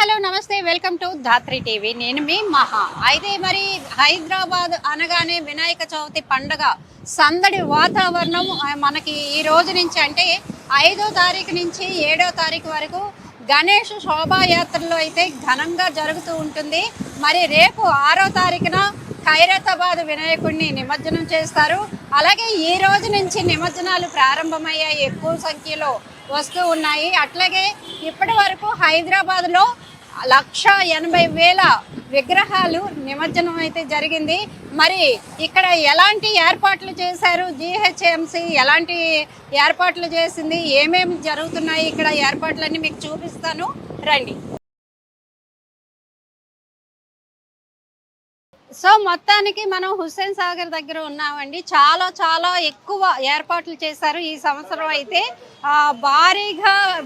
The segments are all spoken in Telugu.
హలో నమస్తే వెల్కమ్ టు ధాత్రి టీవీ. నేను మీ మహా. అయితే మరి హైదరాబాద్ అనగానే వినాయక చవితి పండగ సందడి వాతావరణం మనకి ఈ రోజు నుంచి అంటే 5వ తారీఖు నుంచి 7వ తారీఖు వరకు గణేష్ శోభాయాత్రలో అయితే ఘనంగా జరుగుతూ ఉంటుంది. మరి రేపు 6వ తారీఖున ఖైరతాబాద్ వినాయకుడిని నిమజ్జనం చేస్తారు. అలాగే ఈ రోజు నుంచి నిమజ్జనాలు ప్రారంభమయ్యాయి, ఎక్కువ సంఖ్యలో వస్తూ ఉన్నాయి. అట్లాగే ఇప్పటి వరకు హైదరాబాద్లో 1,80,000 విగ్రహాలు నిమజ్జనం అయితే జరిగింది. మరి ఇక్కడ ఎలాంటి ఏర్పాట్లు చేశారు, జీహెచ్ఎంసీ ఎలాంటి ఏర్పాట్లు చేసింది, ఏమేమి జరుగుతున్నాయి ఇక్కడ ఏర్పాట్లన్నీ మీకు చూపిస్తాను రండి. సో మొత్తానికి మనం హుస్సేన్ సాగర్ దగ్గర ఉన్నామండి. చాలా చాలా ఎక్కువ ఏర్పాట్లు చేశారు ఈ సంవత్సరం. అయితే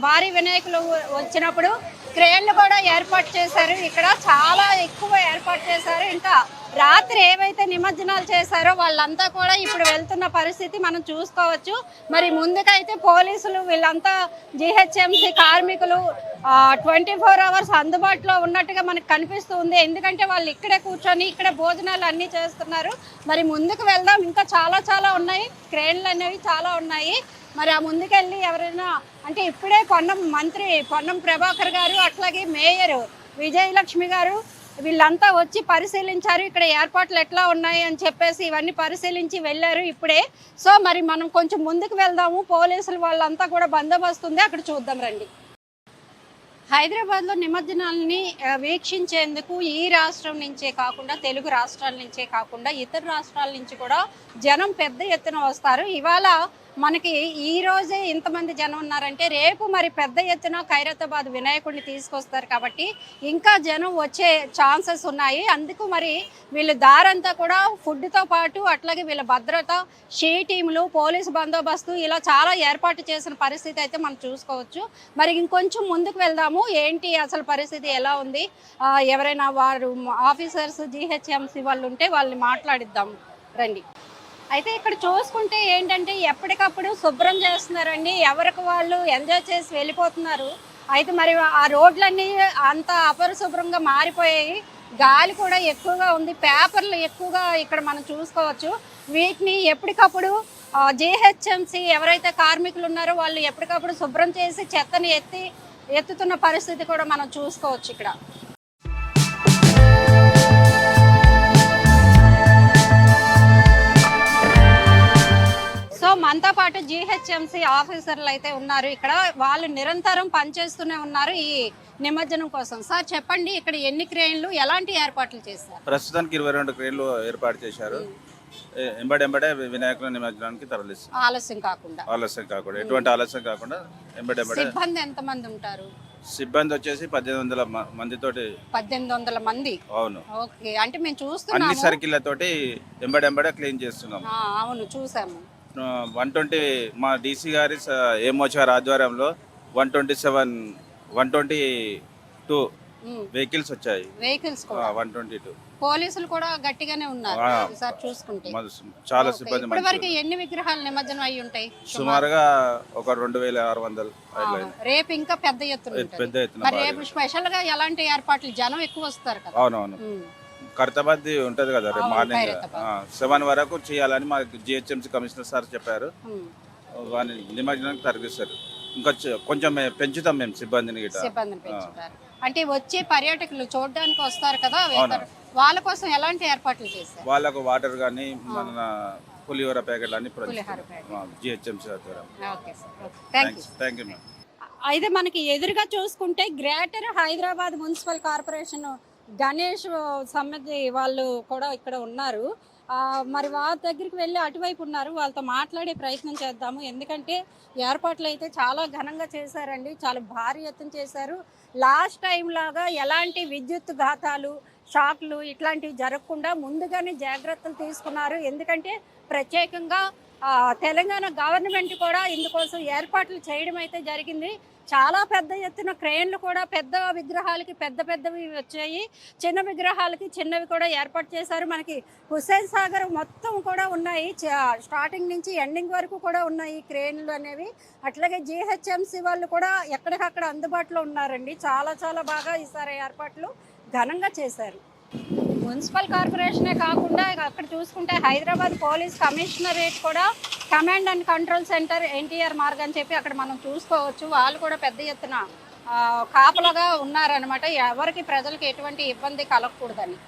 భారీ వినాయకులు వచ్చినప్పుడు క్రేన్లు కూడా ఏర్పాటు చేశారు. ఇక్కడ చాలా ఎక్కువ ఏర్పాటు చేశారు. ఇంకా రాత్రి ఏవైతే నిమజ్జనాలు చేశారో వాళ్ళంతా కూడా ఇప్పుడు వెళ్తున్న పరిస్థితి మనం చూసుకోవచ్చు. మరి ముందుకైతే పోలీసులు వీళ్ళంతా జీహెచ్ఎంసీ కార్మికులు 24 అవర్స్ అందుబాటులో ఉన్నట్టుగా మనకు కనిపిస్తుంది. ఎందుకంటే వాళ్ళు ఇక్కడే కూర్చొని ఇక్కడ భోజనాలు అన్నీ చేస్తున్నారు. మరి ముందుకు వెళ్దాం, ఇంకా చాలా చాలా ఉన్నాయి, క్రేన్లు అనేవి చాలా ఉన్నాయి. మరి ఆ ముందుకెళ్ళి ఎవరైనా అంటే ఇప్పుడే మంత్రి పొన్నం ప్రభాకర్ గారు అట్లాగే మేయర్ విజయలక్ష్మి గారు వీళ్ళంతా వచ్చి పరిశీలించారు ఇక్కడ ఏర్పాట్లు ఎట్లా ఉన్నాయి అని చెప్పేసి. ఇవన్నీ పరిశీలించి వెళ్ళారు ఇప్పుడే. సో మరి మనం కొంచెం ముందుకు వెళ్దాము. పోలీసులు వాళ్ళంతా కూడా బందోబస్తు ఉంది, అక్కడ చూద్దాం రండి. హైదరాబాద్లో నిమజ్జనాలని వీక్షించేందుకు ఈ రాష్ట్రం నుంచే కాకుండా తెలుగు రాష్ట్రాల నుంచే కాకుండా ఇతర రాష్ట్రాల నుంచి కూడా జనం పెద్ద ఎత్తున వస్తారు. ఇవాళ మనకి ఈ రోజే ఇంతమంది జనం ఉన్నారంటే రేపు మరి పెద్ద ఎత్తున ఖైరతాబాద్ వినాయకుడిని తీసుకొస్తారు కాబట్టి ఇంకా జనం వచ్చే ఛాన్సెస్ ఉన్నాయి. అందుకు మరి వీళ్ళు దారంతా కూడా ఫుడ్తో పాటు అట్లాగే వీళ్ళ భద్రత, షీ టీములు, పోలీసు బందోబస్తు ఇలా చాలా ఏర్పాటు చేసిన పరిస్థితి అయితే మనం చూసుకోవచ్చు. మరి ఇంకొంచెం ముందుకు వెళ్దాము, ఏంటి అసలు పరిస్థితి ఎలా ఉంది, ఎవరైనా వారు ఆఫీసర్స్ జీహెచ్ఎంసీ వాళ్ళు ఉంటే వాళ్ళని మాట్లాడిద్దాం రండి. అయితే ఇక్కడ చూసుకుంటే ఏంటంటే ఎప్పటికప్పుడు శుభ్రం చేస్తున్నారండి, ఎవరికి వాళ్ళు ఎంజాయ్ చేసి వెళ్ళిపోతున్నారు. అయితే మరి ఆ రోడ్లన్నీ అంత అపరిశుభ్రంగా మారిపోయాయి, గాలి కూడా ఎక్కువగా ఉంది, పేపర్లు ఎక్కువగా ఇక్కడ మనం చూసుకోవచ్చు. వీటిని ఎప్పటికప్పుడు జీహెచ్ఎంసీ ఎవరైతే కార్మికులు ఉన్నారో వాళ్ళు ఎప్పటికప్పుడు శుభ్రం చేసి చెత్తని ఎత్తుతున్న పరిస్థితి కూడా మనం చూసుకోవచ్చు ఇక్కడ. సో మనతో పాటు జీహెచ్ఎంసీ ఆఫీసర్లు అయితే ఉన్నారు ఇక్కడ. వాళ్ళు నిరంతరం పనిచేస్తూనే ఉన్నారు ఈ నిమజ్జనం కోసం. సార్ చెప్పండి, ఇక్కడ ఎన్ని క్రేన్లు, ఎలాంటి ఏర్పాట్లు చేశారు? ప్రస్తుతానికి 22 క్రేన్లు ఏర్పాటు చేశారు. ఎంబడే వినాయకుల నిమజ్జనానికి తరలిస్తారు. ఆలస్యం కాకుండా ఎటువంటి ఆలస్యం కాకుండా ఎంబడే. సిబ్బంది ఎంత మంది ఉంటారు? సిబ్బంది వచ్చేసి 1800 మందితోటి. 1800 మంది? అవును. ఓకే, అంటే మేము చూస్తున్నాము అన్ని సర్కిళ్లతోటి ఎంబడే క్లీన్ చేస్తున్నాం. అవును, చూసాము. 120 మా డీసీ గారి ఏమోచార్ ఆధ్వర్యంలో 122 వెహికల్స్ వచ్చాయి. 122 పోలీసులు కూడా గట్టిగానే ఉన్నారు సార్ చూసుకుంటే. చాలా సిబ్బంది. ఇప్పటివరకు ఎన్ని విగ్రహాలు నిమజ్జనం అయి ఉంటాయి? సుమారుగా ఒక 2600. రేపు ఇంకా పెద్ద ఎత్తున. రేపు స్పెషల్ గా ఎలాంటి ఏర్పాట్లు, జనం ఎక్కువ వస్తారు కదా? అవునవును. ఖైరతాబాద్ ఉంటది కదా, రేపు మార్నింగ్ 7 వరకు చేయాలని మా జిహెచ్ఎంసీ కమిషనర్ సార్ చెప్పారు. వాని నిమజ్జనానికి తరలిస్తారు. ఇంకా కొంచెం పెంచుతాం మేము సిబ్బందిని. అంటే వచ్చే పర్యాటకులు చూడడానికి వస్తారు కదా, వాళ్ళ కోసం ఎలాంటి ఏర్పాట్లు చేశారు? వాళ్ళకు వాటర్ కానీ మన పులిహోర ప్యాకెట్లు అన్ని జిహెచ్ఎంసీ ఆధ్వర్యం. Thank you ma'am. అయితే మనకి ఎదురుగా చూసుకుంటే greater Hyderabad municipal corporation Ganesh సమితి వాళ్ళు కూడా ఇక్కడ ఉన్నారు. మరి వాళ్ళ దగ్గరికి వెళ్ళి అటువైపు ఉన్నారు, వాళ్ళతో మాట్లాడే ప్రయత్నం చేద్దాము. ఎందుకంటే ఏర్పాట్లు అయితే చాలా ఘనంగా చేశారండి, చాలా భారీ ఎత్తున చేశారు. లాస్ట్ టైం లాగా ఎలాంటి విద్యుత్ ఘాతాలు, షాక్లు ఇట్లాంటివి జరగకుండా ముందుగానే జాగ్రత్తలు తీసుకున్నారు. ఎందుకంటే ప్రత్యేకంగా తెలంగాణ గవర్నమెంట్ కూడా ఇందుకోసం ఏర్పాట్లు చేయడం అయితే జరిగింది. చాలా పెద్ద ఎత్తున క్రేన్లు కూడా పెద్ద విగ్రహాలకి పెద్ద పెద్దవి వచ్చాయి, చిన్న విగ్రహాలకి చిన్నవి కూడా ఏర్పాటు చేశారు. మనకి హుస్సేన్ సాగర్ మొత్తం కూడా ఉన్నాయి, స్టార్టింగ్ నుంచి ఎండింగ్ వరకు కూడా ఉన్నాయి క్రేన్లు అనేవి. అట్లాగే జిహెచ్ఎంసి వాళ్ళు కూడా ఎక్కడికక్కడ అందుబాటులో ఉన్నారండి. చాలా చాలా బాగా ఈసారి ఏర్పాట్లు ఘనంగా చేశారు. మున్సిపల్ కార్పొరేషనే కాకుండా అక్కడ చూసుకుంటే హైదరాబాద్ పోలీస్ కమిషనరేట్ కూడా command and control centre NTR Marg అని చెప్పి అక్కడ మనం చూసుకోవచ్చు. వాళ్ళు కూడా పెద్ద ఎత్తున కాపలాగా ఉన్నారనమాట, ఎవరికి ప్రజలకు ఎటువంటి ఇబ్బంది కలగకూడదని.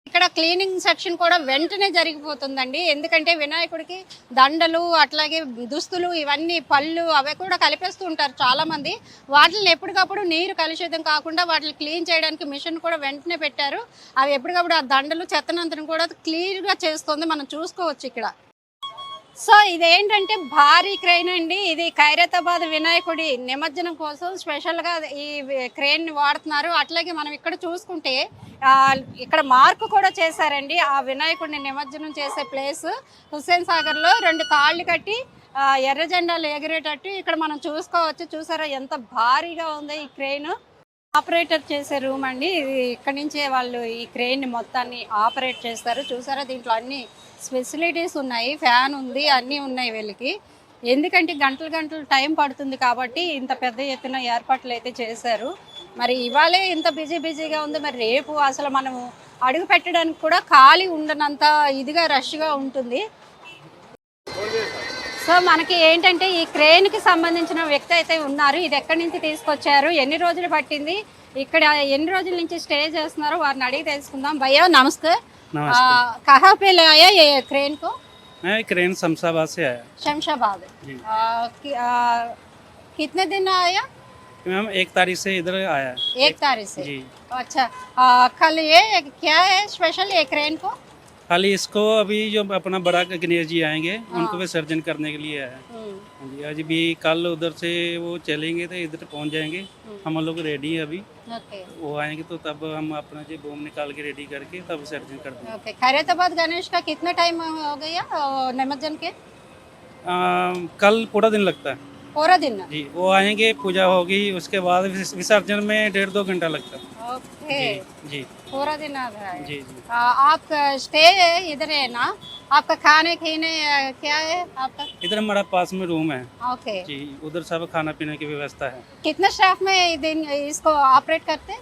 ఇక్కడ క్లీనింగ్ సెక్షన్ కూడా వెంటనే జరిగిపోతుందండి. ఎందుకంటే వినాయకుడికి దండలు అట్లాగే దుస్తులు ఇవన్నీ పళ్ళు అవి కూడా కలిపేస్తూ ఉంటారు చాలామంది. వాటిని ఎప్పటికప్పుడు నీరు కలుషితం కాకుండా వాటిని క్లీన్ చేయడానికి మిషన్ కూడా వెంటనే పెట్టారు. అవి ఎప్పటికప్పుడు ఆ దండలు చెత్తనంతను కూడా క్లియర్గా చేస్తుంది, మనం చూసుకోవచ్చు ఇక్కడ. సో ఇదేంటంటే భారీ క్రెయిన్ అండి. ఇది ఖైరతాబాద్ వినాయకుడి నిమజ్జనం కోసం స్పెషల్గా ఈ క్రెయిన్ వాడుతున్నారు. అట్లాగే మనం ఇక్కడ చూసుకుంటే ఇక్కడ మార్క్ కూడా చేశారండి. ఆ వినాయకుడిని నిమజ్జనం చేసే ప్లేస్ హుస్సేన్ సాగర్లో 2 తాళ్ళు కట్టి ఎర్ర జెండాలు ఎగిరేటట్టు ఇక్కడ మనం చూసుకోవచ్చు. చూసారా ఎంత భారీగా ఉంది ఈ క్రెయిన్. ఆపరేటర్ చేసే రూమ్ అండి ఇది. ఇక్కడి నుంచే వాళ్ళు ఈ క్రెయిన్ మొత్తాన్ని ఆపరేట్ చేస్తారు. చూసారా దీంట్లో అన్ని ఫెసిలిటీస్ ఉన్నాయి, ఫ్యాన్ ఉంది, అన్నీ ఉన్నాయి వీళ్ళకి. ఎందుకంటే గంటలు గంటలు టైం పడుతుంది కాబట్టి ఇంత పెద్ద ఎత్తున ఏర్పాట్లు అయితే చేశారు. మరి ఇవాళే ఇంత బిజీగా ఉంది, మరి రేపు అసలు మనము అడుగు పెట్టడానికి కూడా ఖాళీ ఉండనంత ఇదిగా రష్గా ఉంటుంది. సో మనకి ఏంటంటే ఈ క్రేన్కి సంబంధించిన వ్యక్తి అయితే ఉన్నారు. ఇది ఎక్కడి నుంచి తీసుకొచ్చారు, ఎన్ని రోజులు పట్టింది, ఇక్కడ ఎన్ని రోజుల నుంచి స్టే చేస్తున్నారు, వారిని అడిగి తెలుసుకుందాం. భయ్యా నమస్తే. कहाँ पे लाया ये क्रेन को? मैं क्रेन शमशाबाद से आया। शमशाबाद। कितने दिन आया? मैम 1 तारीख से इधर आया। 1 तारीख से जी। अच्छा, कल ये क्या है स्पेशल ये क्रेन को? खाली इसको अभी जो अपना बड़ा गणेश जी आएंगे उनको विसर्जन करने के लिए आया। हाँ जी, आज भी कल उधर से वो चलेंगे तो इधर पहुंच जाएंगे। हम लोग रेडी है अभी। ओके। वो आएंगे तो तब हम अपना जो बम निकाल के रेडी करके तब विसर्जन कर देंगे। ओके। खैरताबाद गणेश का कितना टाइम हो गया निमज्जन के? कल पूरा दिन लगता है। पूरा दिन? जी, वो आएंगे, पूजा होगी, उसके बाद विसर्जन में 1.5-2 घंटा लगता है। ओके जी, पूरा दिन आ रहा है। जी जी। आप स्टे इधर है ना? आपका खाने पीने क्या है आपका? इधर हमारा पास में रूम है। ओके जी, उधर सब खाना पीने की व्यवस्था है। कितना स्टाफ में दिन इसको ऑपरेट करते हैं?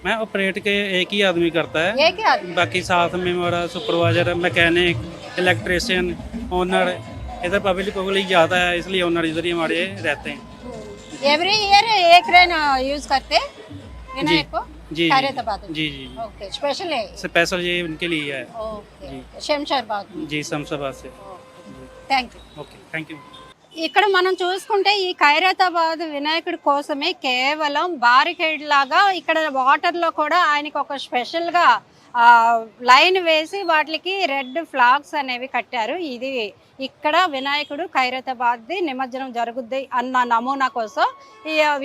मैं ऑपरेट के एक ही आदमी करता है, एक ही आदमी? बाकी साथ में मेरा सुपरवाइजर, मैकेनिक, इलेक्ट्रिशियन, ओनर। इधर पब्लिक ज़्यादा है इसलिए ओनर इधर ही हमारे रहते हैं। एवरी ईयर एक क्रेन यूज करते विनायक को? जी खैरताबाद में? जी जी। ओके, स्पेशल है? स्पेशल ये उनके लिए है। ओके, जी। शमशाबाद में? जी, शमशाबाद से। Thank you. Okay, thank you. ఇక్కడ మనం చూసుకుంటే ఈ ఖైరతాబాద్ వినాయకుడి కోసమే కేవలం బారికేడ్ లాగా ఇక్కడ వాటర్లో కూడా ఆయనకి ఒక స్పెషల్గా లైన్ వేసి వాటికి రెడ్ ఫ్లాగ్స్ అనేవి కట్టారు. ఇది ఇక్కడ వినాయకుడు ఖైరతాబాద్ది నిమజ్జనం జరుగుద్ది అన్న నమూనా కోసం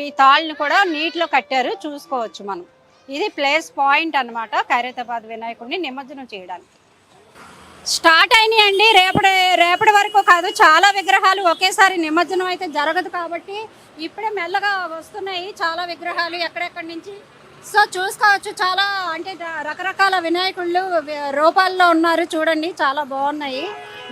ఈ తాళ్ళని కూడా నీటిలో కట్టారు, చూసుకోవచ్చు మనం. ఇది ప్లేస్ పాయింట్ అన్నమాట ఖైరతాబాద్ వినాయకుడిని నిమజ్జనం చేయడానికి. స్టార్ట్ అయినాయి అండి. రేపటి వరకు కాదు, చాలా విగ్రహాలు ఒకేసారి నిమజ్జనం అయితే జరగదు కాబట్టి ఇప్పుడే మెల్లగా వస్తున్నాయి చాలా విగ్రహాలు ఎక్కడెక్కడి నుంచి. సో చూసుకోవచ్చు, చాలా అంటే రకరకాల వినాయకుళ్ళు రూపాల్లో ఉన్నారు చూడండి, చాలా బాగున్నాయి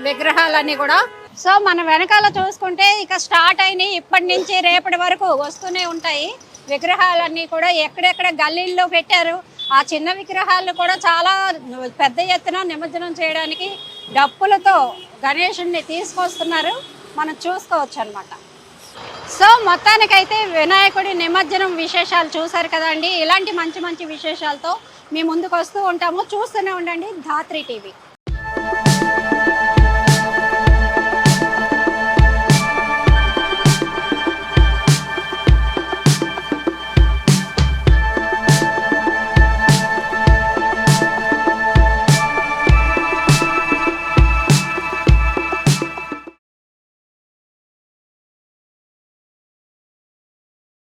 విగ్రహాలన్నీ కూడా. సో మన వెనకాల చూసుకుంటే ఇక స్టార్ట్ అయినాయి, ఇప్పటి నుంచి రేపటి వరకు వస్తూనే ఉంటాయి విగ్రహాలన్నీ కూడా. ఎక్కడెక్కడ గల్లీల్లో పెట్టారు ఆ చిన్న విగ్రహాలను కూడా చాలా పెద్ద ఎత్తున నిమజ్జనం చేయడానికి డప్పులతో గణేశుడిని తీసుకొస్తున్నారు, మనం చూసుకోవచ్చు అనమాట. సో మొత్తానికైతే వినాయకుడి నిమజ్జనం విశేషాలు చూసారు కదండి. ఇలాంటి మంచి మంచి విశేషాలతో మీ ముందుకు వస్తూ ఉంటాము, చూస్తూనే ఉండండి ధాత్రి టీవీ.